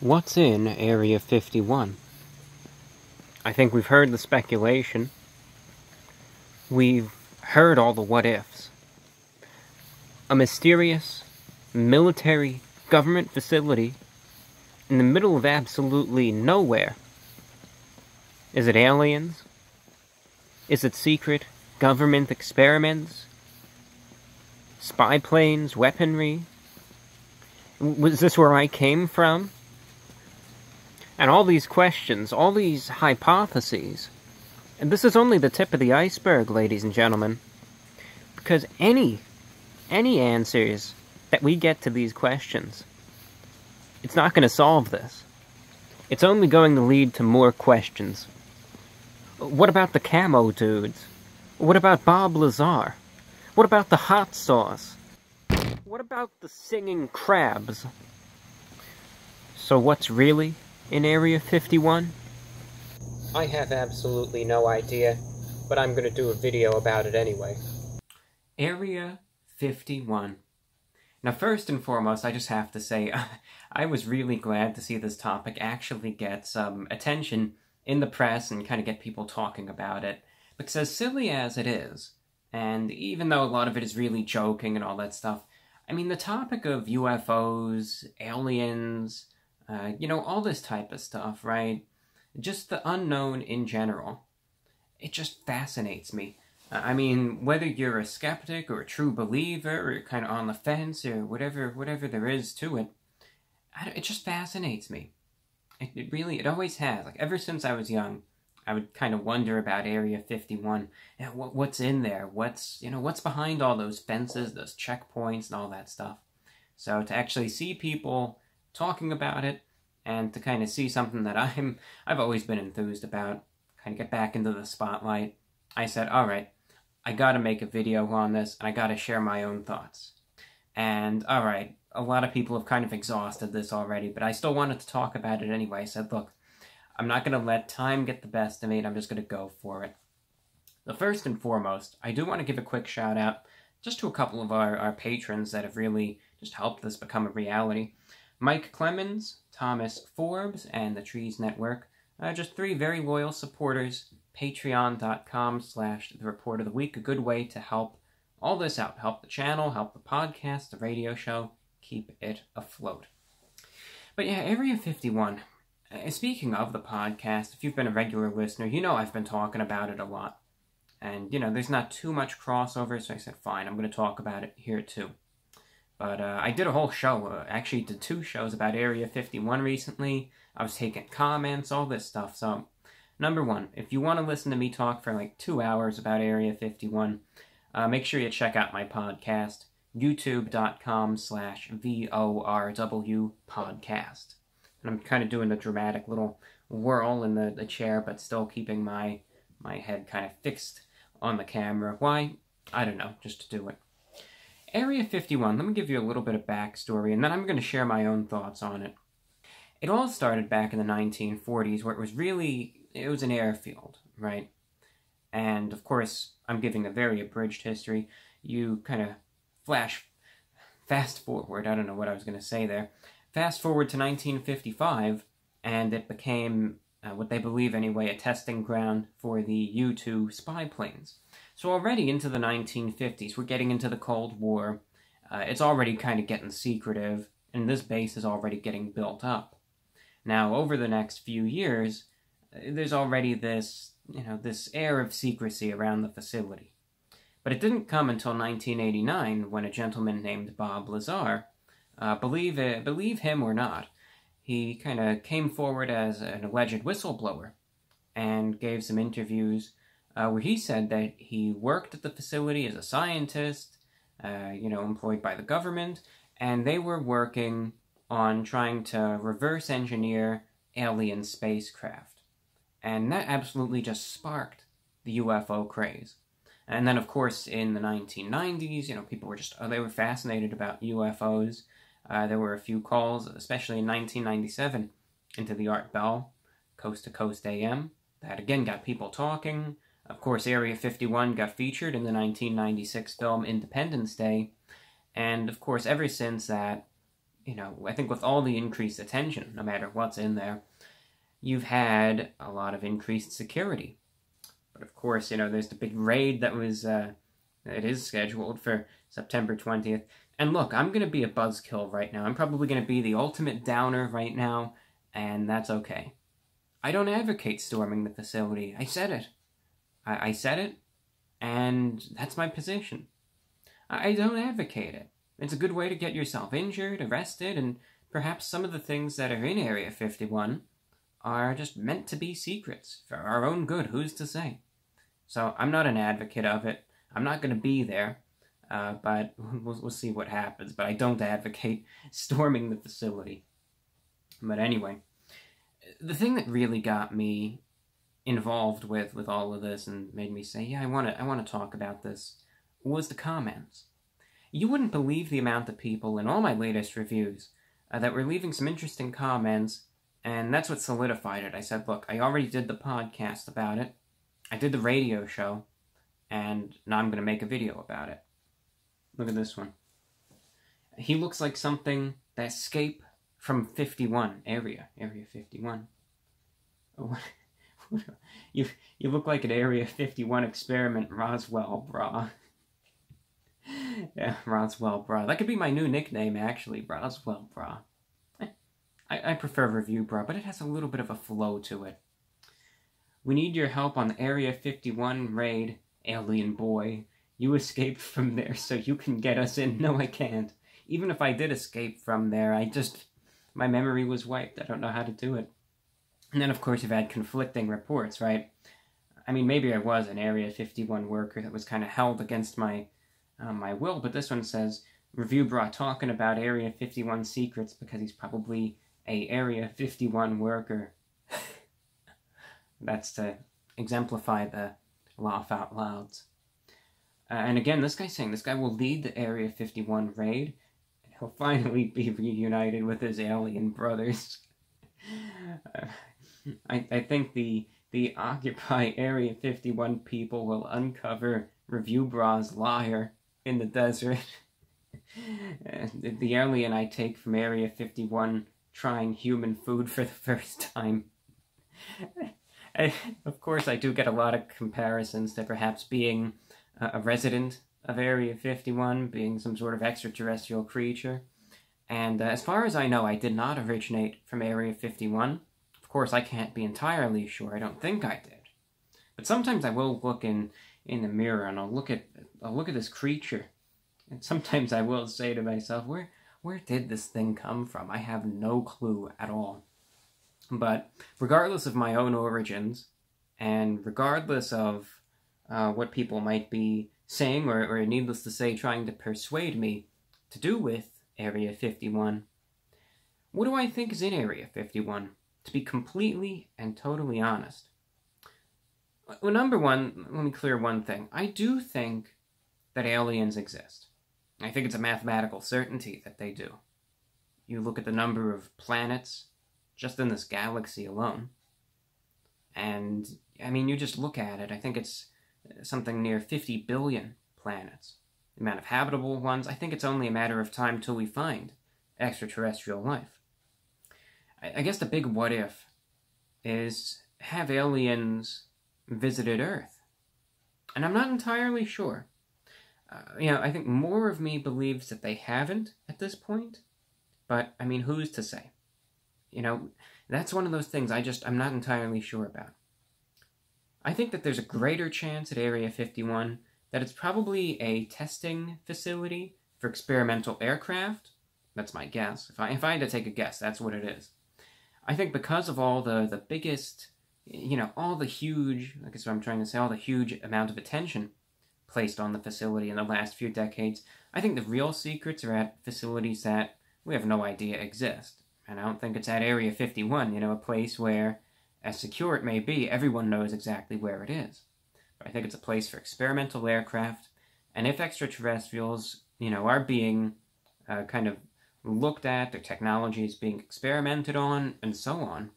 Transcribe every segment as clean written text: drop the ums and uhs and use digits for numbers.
What's in Area 51? I think we've heard the speculation. We've heard all the what-ifs. A mysterious, military, government facility in the middle of absolutely nowhere. Is it aliens? Is it secret government experiments? Spy planes, weaponry? Was this where I came from? And all these questions, all these hypotheses, and this is only the tip of the iceberg, ladies and gentlemen, because any answers that we get to these questions, it's not going to solve this. It's only going to lead to more questions. What about the camo dudes? What about Bob Lazar? What about the hot sauce? What about the singing crabs? So what's really in Area 51? I have absolutely no idea, but I'm going to do a video about it anyway. Area 51. Now, first and foremost, I just have to say, I was really glad to see this topic actually get some attention in the press and kind of get people talking about it. Because as silly as it is, and even though a lot of it is really joking and all that stuff, I mean, the topic of UFOs, aliens, all this type of stuff, right? Just the unknown in general. It just fascinates me. I mean, whether you're a skeptic or a true believer or kind of on the fence or whatever there is to it, it just fascinates me. It always has. Like, ever since I was young, I would kind of wonder about Area 51. What's in there? What's behind all those fences, those checkpoints, and all that stuff. So to actually see people talking about it, and to kind of see something that I've always been enthused about, kind of get back into the spotlight, I said, alright, I gotta make a video on this, and I gotta share my own thoughts. And, alright, a lot of people have kind of exhausted this already, but I still wanted to talk about it anyway. I said, look, I'm not gonna let time get the best of me, and I'm just gonna go for it. So first and foremost, I do want to give a quick shout out just to a couple of our patrons that have really just helped this become a reality. Mike Clemens, Thomas Forbes, and the Trees Network. Just 3 very loyal supporters. Patreon.com/TheReportOfTheWeek. A good way to help all this out. Help the channel, help the podcast, the radio show. Keep it afloat. But yeah, Area 51. Speaking of the podcast, if you've been a regular listener, you know I've been talking about it a lot. And, there's not too much crossover, so I said, fine, I'm going to talk about it here too. But I did a whole show, actually did 2 shows about Area 51 recently. I was taking comments, all this stuff. So, number 1, if you want to listen to me talk for like 2 hours about Area 51, make sure you check out my podcast, youtube.com/VORW podcast. And I'm kind of doing a dramatic little whirl in the chair, but still keeping my head kind of fixed on the camera. Why? I don't know, just to do it. Area 51, let me give you a little bit of backstory, and then I'm going to share my own thoughts on it. It all started back in the 1940s, where it was an airfield, right? And, of course, I'm giving a very abridged history. You kind of fast forward, I don't know what I was going to say there. Fast forward to 1955, and it became, what they believe anyway, a testing ground for the U-2 spy planes. So already into the 1950s, we're getting into the Cold War. It's already kind of getting secretive, and this base is already getting built up. Now, over the next few years, there's already this air of secrecy around the facility. But it didn't come until 1989 when a gentleman named Bob Lazar, believe him or not, he kind of came forward as an alleged whistleblower and gave some interviews where he said that he worked at the facility as a scientist, employed by the government, and they were working on trying to reverse engineer alien spacecraft. And that absolutely just sparked the UFO craze. And then, of course, in the 1990s, people were they were fascinated about UFOs. There were a few calls, especially in 1997, into the Art Bell, Coast to Coast AM. That again got people talking. Of course, Area 51 got featured in the 1996 film Independence Day. And, of course, ever since that, you know, I think with all the increased attention, no matter what's in there, you've had a lot of increased security. But of course, you know, there's the big raid that was, it is scheduled for September 20th. And look, I'm going to be a buzzkill right now. I'm probably going to be the ultimate downer right now, and that's okay. I don't advocate storming the facility. I said it. I said it, and that's my position. I don't advocate it. It's a good way to get yourself injured, arrested, and perhaps some of the things that are in Area 51 are just meant to be secrets for our own good, who's to say? So I'm not an advocate of it. I'm not going to be there, but we'll see what happens. But I don't advocate storming the facility. But anyway, the thing that really got me involved with all of this and made me say, yeah, I want to talk about this, was the comments. You wouldn't believe the amount of people in all my latest reviews that were leaving some interesting comments, and that's what solidified it. I said, look, I already did the podcast about it, I did the radio show, and now I'm going to make a video about it. Look at this one. He looks like something that escaped from 51, Area 51. Oh, you look like an Area 51 experiment, Worldband. Yeah, Worldband. That could be my new nickname, actually, Worldband. I prefer Reviewbrah, but it has a little bit of a flow to it. We need your help on the Area 51 raid, alien boy. You escaped from there, so you can get us in. No, I can't. Even if I did escape from there, my memory was wiped. I don't know how to do it. And then, of course, you've had conflicting reports, right? I mean, maybe I was an Area 51 worker that was kind of held against my will, but this one says, Reviewbrah talking about Area 51 secrets because he's probably a Area 51 worker. That's to exemplify the laugh out louds. And again, this guy's saying this guy will lead the Area 51 raid, and he'll finally be reunited with his alien brothers. I think the Occupy Area 51 people will uncover Reviewbrah's liar in the desert. The alien I take from Area 51 trying human food for the first time. Of course, I do get a lot of comparisons to perhaps being a resident of Area 51, being some sort of extraterrestrial creature. And as far as I know, I did not originate from Area 51. Of course, I can't be entirely sure. I don't think I did. But sometimes I will look in the mirror and I'll look at this creature. And sometimes I will say to myself, where did this thing come from? I have no clue at all. But regardless of my own origins, and regardless of what people might be saying, or needless to say, trying to persuade me to do with Area 51, what do I think is in Area 51? To be completely and totally honest. Well, number one, let me clear one thing. I do think that aliens exist. I think it's a mathematical certainty that they do. You look at the number of planets just in this galaxy alone, and, I mean, you just look at it, I think it's something near 50 billion planets. The amount of habitable ones, I think it's only a matter of time till we find extraterrestrial life. I guess the big what if is, have aliens visited Earth? And I'm not entirely sure. I think more of me believes that they haven't at this point, but, I mean, who's to say? That's one of those things I'm not entirely sure about. I think that there's a greater chance at Area 51 that it's probably a testing facility for experimental aircraft. That's my guess. If I had to take a guess, that's what it is. I think because of all the biggest, all the huge, I guess what I'm trying to say, all the huge amount of attention placed on the facility in the last few decades, I think the real secrets are at facilities that we have no idea exist. And I don't think it's at Area 51, a place where, as secure it may be, everyone knows exactly where it is. But I think it's a place for experimental aircraft, and if extraterrestrials, are being kind of looked at, their technology is being experimented on, and so on,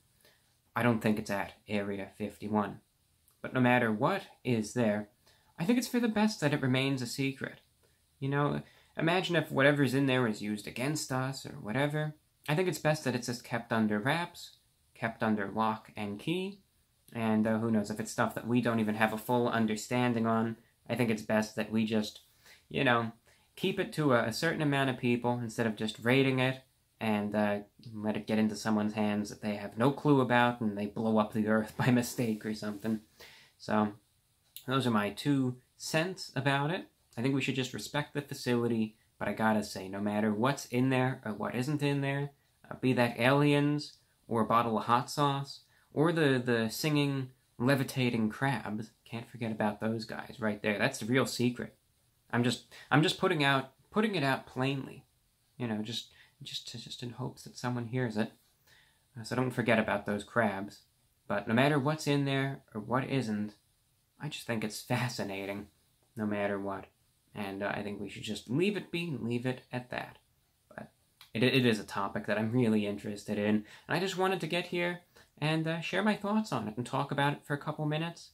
I don't think it's at Area 51. But no matter what is there, I think it's for the best that it remains a secret. imagine if whatever's in there is used against us or whatever. I think it's best that it's just kept under wraps, kept under lock and key, and who knows, if it's stuff that we don't even have a full understanding on, I think it's best that we just, you know, keep it to a certain amount of people instead of just raiding it and let it get into someone's hands that they have no clue about and they blow up the earth by mistake or something. So, those are my 2 cents about it. I think we should just respect the facility, but I gotta say, no matter what's in there or what isn't in there, be that aliens, or a bottle of hot sauce, or the singing, levitating crabs, can't forget about those guys right there. That's the real secret. I'm just putting it out plainly, you know, just in hopes that someone hears it. So don't forget about those crabs. But no matter what's in there or what isn't, I just think it's fascinating, no matter what. And I think we should just leave it be and leave it at that. But it is a topic that I'm really interested in, and I just wanted to get here and share my thoughts on it and talk about it for a couple minutes.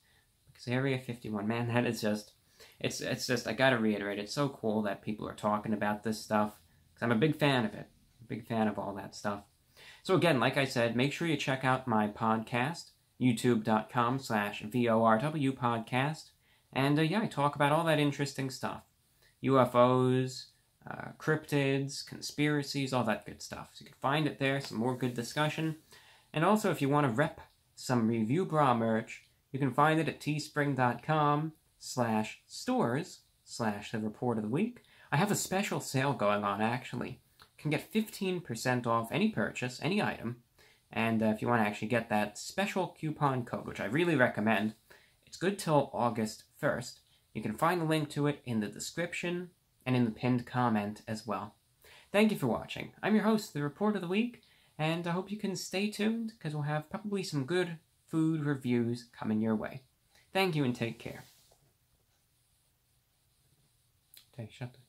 Because Area 51, man, that is just... It's just, I gotta reiterate, it's so cool that people are talking about this stuff. Because I'm a big fan of it. A big fan of all that stuff. So again, like I said, make sure you check out my podcast, youtube.com/VORW podcast. And yeah, I talk about all that interesting stuff. UFOs, cryptids, conspiracies, all that good stuff. So you can find it there, some more good discussion. And also, if you want to rep some Reviewbrah merch, you can find it at teespring.com/stores/TheReportOfTheWeek. I have a special sale going on, actually. You can get 15% off any purchase, any item. And if you want to actually get that special coupon code, which I really recommend, it's good till August 1st. You can find the link to it in the description and in the pinned comment as well. Thank you for watching. I'm your host, The Report of the Week, and I hope you can stay tuned, because we'll have probably some good food reviews coming your way. Thank you and take care. Okay, shut the